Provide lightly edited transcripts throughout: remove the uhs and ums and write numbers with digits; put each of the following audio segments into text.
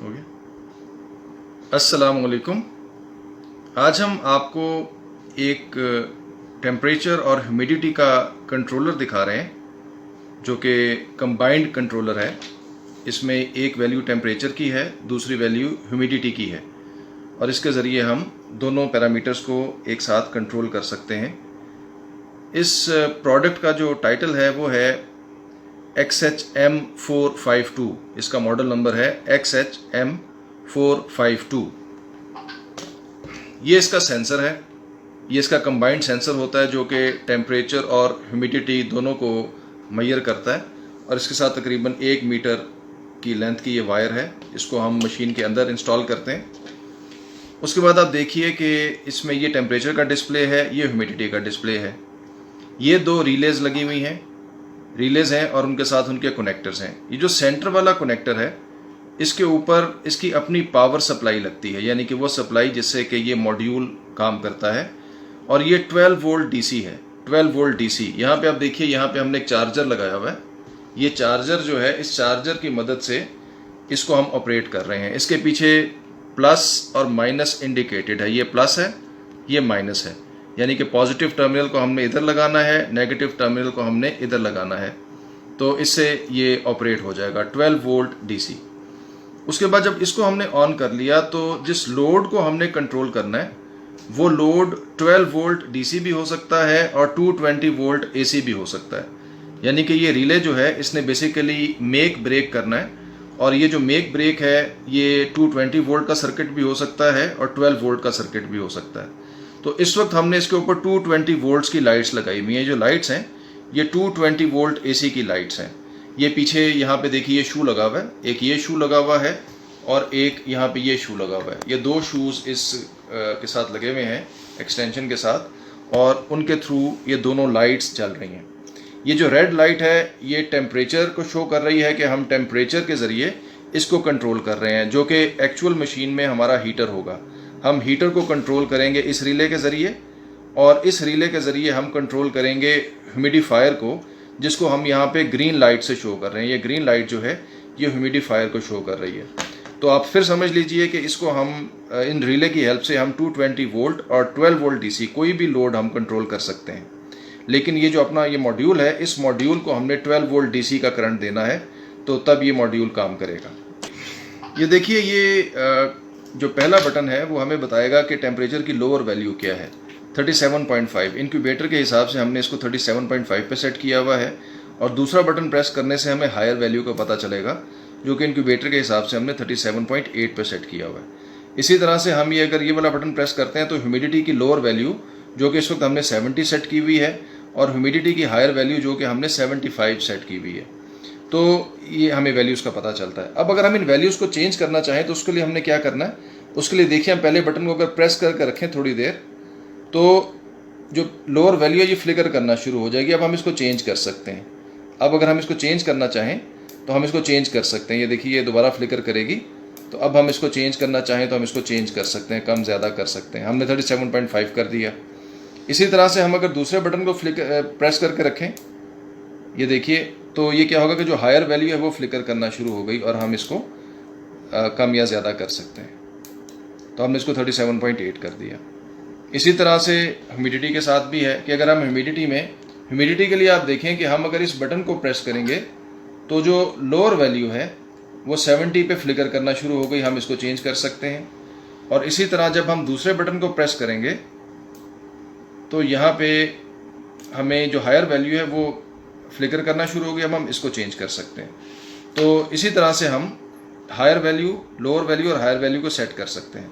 हो गया। अस्सलामुअलैकुम। आज हम आपको एक टेम्परेचर और ह्यूमिडिटी का कंट्रोलर दिखा रहे हैं जो कि कंबाइंड कंट्रोलर है। इसमें एक वैल्यू टेम्परेचर की है, दूसरी वैल्यू ह्यूमिडिटी की है और इसके ज़रिए हम दोनों पैरामीटर्स को एक साथ कंट्रोल कर सकते हैं। इस प्रोडक्ट का जो टाइटल है वो है XHM452। इसका मॉडल नंबर है XHM452। ये इसका सेंसर है, ये इसका कंबाइंड सेंसर होता है जो कि टेम्परेचर और ह्यूमिडिटी दोनों को मेजर करता है और इसके साथ तकरीबन 1 मीटर की लेंथ की ये वायर है। इसको हम मशीन के अंदर इंस्टॉल करते हैं। उसके बाद आप देखिए कि इसमें ये टेम्परेचर का डिस्प्ले है, ये ह्यूमिडिटी का डिस्प्ले है। ये दो रिलेज लगी हुई हैं, रिलेज हैं और उनके साथ उनके कनेक्टर्स हैं। ये जो सेंटर वाला कनेक्टर है इसके ऊपर इसकी अपनी पावर सप्लाई लगती है, यानी कि वो सप्लाई जिससे कि ये मॉड्यूल काम करता है। और ये 12 वोल्ट डीसी है, 12 वोल्ट डीसी। यहाँ पे आप देखिए, यहाँ पे हमने एक चार्जर लगाया हुआ है। ये चार्जर जो है, इस चार्जर की मदद से इसको हम ऑपरेट कर रहे हैं। इसके पीछे प्लस और माइनस इंडिकेटेड है, ये प्लस है, ये माइनस है, यानी कि पॉजिटिव टर्मिनल को हमने इधर लगाना है, नेगेटिव टर्मिनल को हमने इधर लगाना है। तो इससे ये ऑपरेट हो जाएगा 12 वोल्ट डीसी। उसके बाद जब इसको हमने ऑन कर लिया तो जिस लोड को हमने कंट्रोल करना है वो लोड 12 वोल्ट डीसी भी हो सकता है और 220 वोल्ट एसी भी हो सकता है। यानी कि ये रिले जो है इसने बेसिकली मेक ब्रेक करना है और ये जो मेक ब्रेक है ये 220 वोल्ट का सर्किट भी हो सकता है और 12 वोल्ट का सर्किट भी हो सकता है। तो इस वक्त हमने इसके ऊपर 220 वोल्ट्स की लाइट्स लगाई हुई हैं। जो लाइट्स हैं ये 220 वोल्ट एसी की लाइट्स हैं। ये पीछे यहाँ पे देखिए ये शू लगा हुआ है, एक ये शू लगा हुआ है और एक यहाँ पे ये शू लगा हुआ है। ये दो शूज़ इस के साथ लगे हुए हैं एक्सटेंशन के साथ और उनके थ्रू ये दोनों लाइट्स चल रही हैं। ये जो रेड लाइट है ये टेम्परेचर को शो कर रही है कि हम टेम्परेचर के ज़रिए इसको कंट्रोल कर रहे हैं, जो कि एक्चुअल मशीन में हमारा हीटर होगा। हम हीटर को कंट्रोल करेंगे इस रिले के ज़रिए और इस रिले के ज़रिए हम कंट्रोल करेंगे ह्यूमिडिफायर को, जिसको हम यहाँ पे ग्रीन लाइट से शो कर रहे हैं। ये ग्रीन लाइट जो है ये ह्यूमिडिफायर को शो कर रही है। तो आप फिर समझ लीजिए कि इसको हम इन रिले की हेल्प से हम 220 वोल्ट और 12 वोल्ट डीसी कोई भी लोड हम कंट्रोल कर सकते हैं। लेकिन ये जो अपना ये मॉड्यूल है, इस मॉड्यूल को हमने 12 वोल्ट डीसी का करंट देना है तो तब ये मॉड्यूल काम करेगा। ये देखिए, ये जो पहला बटन है वो हमें बताएगा कि टेम्परेचर की लोअर वैल्यू क्या है, 37.5। इंक्यूबेटर के हिसाब से हमने इसको 37.5 पे सेट किया हुआ है और दूसरा बटन प्रेस करने से हमें हायर वैल्यू का पता चलेगा, जो कि इंक्यूबेटर के हिसाब से हमने 37.8 पे सेट किया हुआ है। इसी तरह से हम ये अगर ये वाला बटन प्रेस करते हैं तो ह्यूमिडिटी की लोअर वैल्यू जो कि इस वक्त हमने 70 सेट की हुई है और ह्यूमिडिटी की हायर वैल्यू जो कि हमने 75 सेट की हुई है। तो ये हमें वैल्यूज़ का पता चलता है। अब अगर हम इन वैल्यूज़ को चेंज करना चाहें तो उसके लिए हमने क्या करना है, उसके लिए देखिए हम पहले बटन को अगर प्रेस करके रखें थोड़ी देर तो जो लोअर वैल्यू है ये फ्लिकर करना शुरू हो जाएगी। अब हम इसको चेंज कर सकते हैं। अब अगर हम इसको चेंज करना चाहें तो हम इसको चेंज कर सकते हैं। ये देखिए ये दोबारा फ्लिकर करेगी। तो अब हम इसको चेंज करना चाहें तो हम इसको चेंज कर सकते हैं, कम ज़्यादा कर सकते हैं। हमने 37.5 कर दिया। इसी तरह से हम अगर दूसरे बटन को प्रेस करके रखें, ये देखिए, तो ये क्या होगा कि जो हायर वैल्यू है वो फ्लिकर करना शुरू हो गई और हम इसको कम या ज़्यादा कर सकते हैं। तो हमने इसको 37.8 कर दिया। इसी तरह से ह्यूमिडिटी के साथ भी है कि अगर हम ह्यूमिडिटी के लिए आप देखें कि हम अगर इस बटन को प्रेस करेंगे तो जो लोअर वैल्यू है वो 70 पे फ्लिकर करना शुरू हो गई। हम इसको चेंज कर सकते हैं। और इसी तरह जब हम दूसरे बटन को प्रेस करेंगे तो यहाँ पे हमें जो हायर वैल्यू है वो फ्लिकर करना शुरू हो गई। अब हम इसको चेंज कर सकते हैं। तो इसी तरह से हम हायर वैल्यू, लोअर वैल्यू और हायर वैल्यू को सेट कर सकते हैं।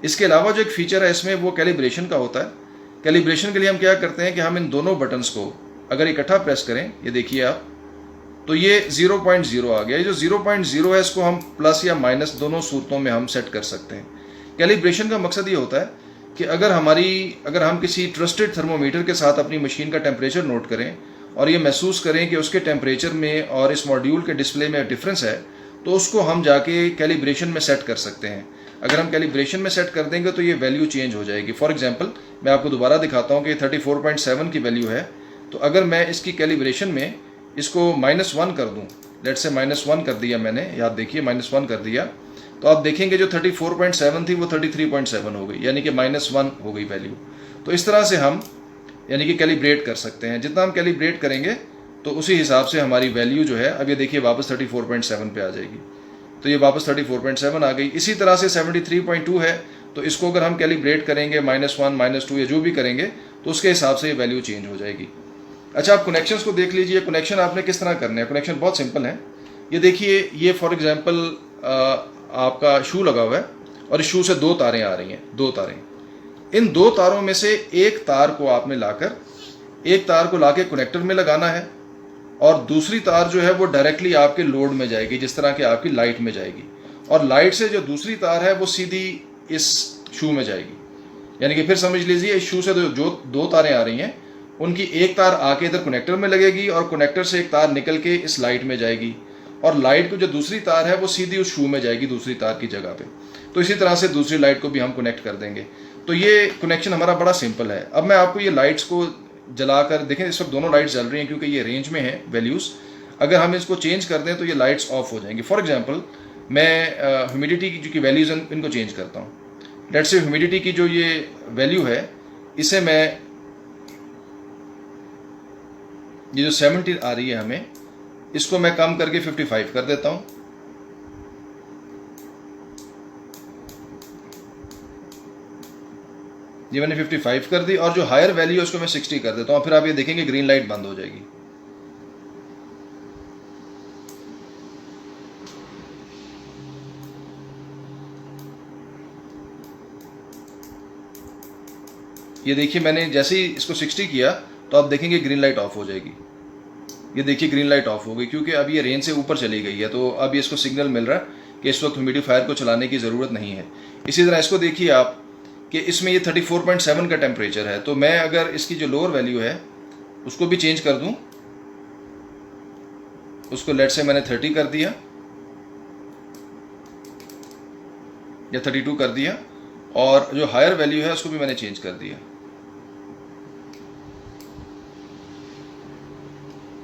इसके अलावा जो एक फीचर है इसमें वो कैलिब्रेशन का होता है। कैलिब्रेशन के लिए हम क्या करते हैं कि हम इन दोनों बटन्स को अगर इकट्ठा प्रेस करें, ये देखिए आप, तो ये 0.0 आ गया। ये जो 0.0 है इसको हम प्लस या माइनस दोनों सूरतों में हम सेट कर सकते हैं। कैलिब्रेशन का मकसद ये होता है कि अगर हम किसी ट्रस्टेड थर्मोमीटर के साथ अपनी मशीन का टेम्परेचर नोट करें और ये महसूस करें कि उसके टेम्परेचर में और इस मॉड्यूल के डिस्प्ले में डिफरेंस है तो उसको हम जाके कैलिब्रेशन में सेट कर सकते हैं। अगर हम कैलिब्रेशन में सेट कर देंगे तो ये वैल्यू चेंज हो जाएगी। फॉर एग्जांपल मैं आपको दोबारा दिखाता हूँ कि 34.7 की वैल्यू है। तो अगर मैं इसकी कैलिब्रेशन में इसको -1 कर दूँ, लेट्स से -1 कर दिया मैंने, याद देखिए -1 कर दिया, तो आप देखेंगे जो 34.7 थी वो 33.7 हो गई, यानी कि -1 हो गई वैल्यू। तो इस तरह से हम यानी कि कैलिब्रेट कर सकते हैं। जितना हम कैलिब्रेट करेंगे तो उसी हिसाब से हमारी वैल्यू जो है, अब ये देखिए वापस 34.7 पे आ जाएगी। तो ये वापस 34.7 आ गई। इसी तरह से 73.2 है, तो इसको अगर हम कैलिब्रेट करेंगे -1 -2 या जो भी करेंगे तो उसके हिसाब से ये वैल्यू चेंज हो जाएगी। अच्छा, आप कनेक्शंस को देख लीजिए। कनेक्शन आपने किस तरह करने हैं। कनेक्शन बहुत सिंपल है। ये देखिए, ये फॉर एग्जांपल आपका शू लगा हुआ है और इस शू से 2 तारें आ रही हैं, 2 तारें। इन 2 तारों में से एक तार को आपने लाके कनेक्टर में लगाना है और दूसरी तार जो है वो डायरेक्टली आपके लोड में जाएगी, जिस तरह के आपकी लाइट में जाएगी। और लाइट से जो दूसरी तार है वो सीधी इस शू में जाएगी। यानी कि फिर समझ लीजिए, इस शू से जो 2 तारें आ रही हैं उनकी एक तार आके इधर कनेक्टर में लगेगी और कनेक्टर से एक तार निकल के इस लाइट में जाएगी और लाइट को जो दूसरी तार है वो सीधी उस शू में जाएगी दूसरी तार की जगह पे। तो इसी तरह से दूसरी लाइट को भी हम कनेक्ट कर देंगे। तो ये कनेक्शन हमारा बड़ा सिंपल है। अब मैं आपको ये लाइट्स को जलाकर देखें, इस वक्त दोनों लाइट्स जल रही हैं क्योंकि ये रेंज में है वैल्यूज़। अगर हम इसको चेंज कर दें तो ये लाइट्स ऑफ हो जाएंगी। फॉर एग्जांपल मैं ह्यूमिडिटी की जो वैल्यूज़ हैं इनको चेंज करता हूँ। लेट्स से ह्यूमिडिटी की जो ये वैल्यू है, इसे मैं, ये जो 70 आ रही है हमें, इसको मैं कम करके 55 कर देता हूँ। ये मैंने 55 कर दी और जो हायर वैल्यू है उसको मैं 60 कर देता हूँ। फिर आप ये देखेंगे ग्रीन लाइट बंद हो जाएगी। ये देखिए, मैंने जैसे ही इसको 60 किया तो आप देखेंगे ग्रीन लाइट ऑफ हो जाएगी। ये देखिए ग्रीन लाइट ऑफ हो गई क्योंकि अब ये रेंज से ऊपर चली गई है। तो अब ये इसको सिग्नल मिल रहा है कि इस वक्त ह्यूमिडिफायर को चलाने की ज़रूरत नहीं है। इसी तरह इसको देखिए आप कि इसमें ये 34.7 का टेम्परेचर है। तो मैं अगर इसकी जो लोअर वैल्यू है उसको भी चेंज कर दूं, उसको लेट से मैंने 30 कर दिया या 32 कर दिया, और जो हायर वैल्यू है उसको भी मैंने चेंज कर दिया।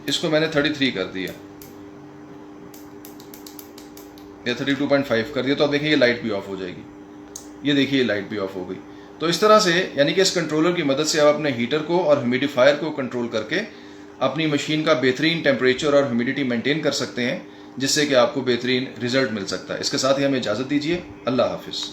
इसको मैंने 33 कर दिया या 32.5 कर दिया। तो अब देखिए ये लाइट भी ऑफ हो जाएगी। ये देखिए लाइट भी ऑफ हो गई। तो इस तरह से यानी कि इस कंट्रोलर की मदद से आप अपने हीटर को और ह्यूमिडिफायर को कंट्रोल करके अपनी मशीन का बेहतरीन टेम्परेचर और ह्यूमिडिटी मेंटेन कर सकते हैं, जिससे कि आपको बेहतरीन रिजल्ट मिल सकता है। इसके साथ ही हमें इजाज़त दीजिए। अल्लाह हाफिज़।